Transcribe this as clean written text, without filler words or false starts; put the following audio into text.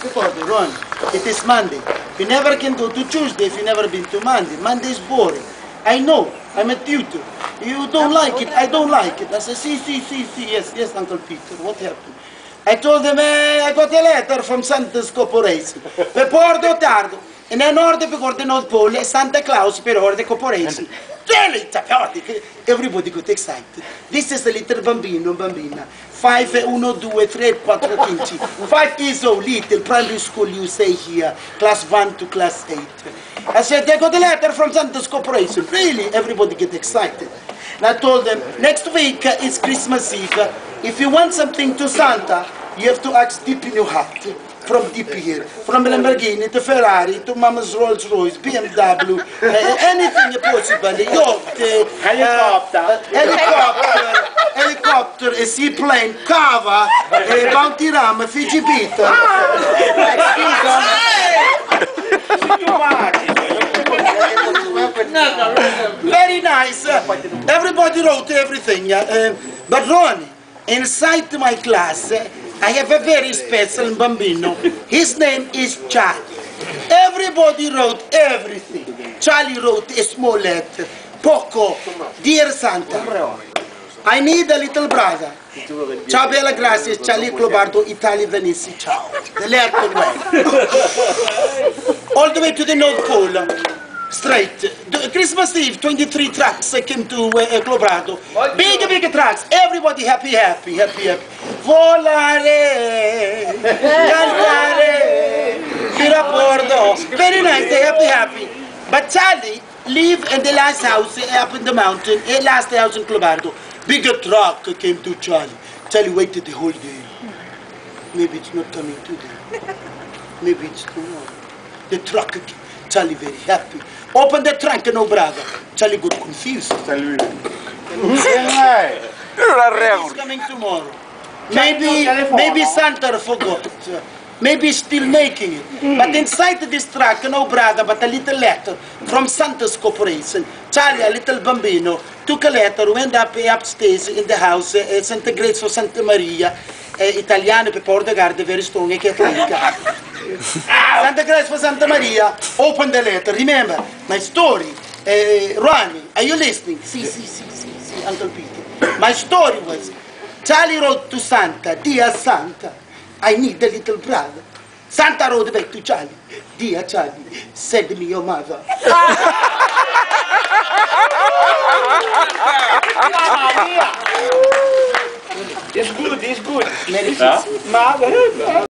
Ron, it is Monday. You never can go to Tuesday if you never been to Monday. Monday is boring. I know. I'm a tutor. You don't like it. I don't like it. I said, see. Yes, Uncle Peter. What happened? I told him, I got a letter from Santa's Corporation. Per porto tardo. E nel nord per the North Pole e Santa Claus per the Corporation. Everybody got excited. This is the little bambina. 5, 1, 2, 3, 4, 5. 5 years old, little primary school you say here. Class 1 to class 8. I said, I got a letter from Santa's Corporation. Really? Everybody get excited. And I told them, next week is Christmas Eve. If you want something to Santa, you have to ask deep in your heart. From deep here. From Lamborghini to Ferrari to Mama's Rolls Royce, BMW, anything possible. Yacht, helicopter, a seaplane, Cava, Bounty Ram, Fiji Peter. Very nice. Everybody wrote everything. But Ronnie, inside my class, I have a very special bambino. His name is Charlie. Everybody wrote everything. Charlie wrote a small letter. Poco, dear Santa, I need a little brother. Ciao, bella grazie, Charlie Clobardo, Italia, Venice, ciao. The letter went. All the way to the North Pole. Straight. Christmas Eve, 23 trucks came to Clobardo. Big trucks. Everybody happy. Volare, cantare, tirapordo. Very nice, they happy. But Charlie lived in the last house up in the mountain, last house in Clobardo. Bigger truck came to Charlie. Charlie waited the whole day. Maybe it's not coming today. Maybe it's tomorrow. The truck came. Charlie very happy. Open the trunk, no brother. Charlie got confused. He's coming tomorrow. Maybe Santa forgot. Maybe he's still making it. But inside this truck, no brother, but a little letter from Santa's Corporation. Charlie, a little bambino, took a letter, went upstairs in the house, Santa Grace for Santa Maria, Italiano per Portogarde, very strong, e cattolica. Santa Grace for Santa Maria, open the letter. Remember, my story. Ronnie, are you listening? See, Uncle Peter. My story was, Charlie wrote to Santa, Dear Santa, I need a little brother. Santa wrote back to Charlie, Dear Charlie, send me your mother. It's good. Merry Christmas.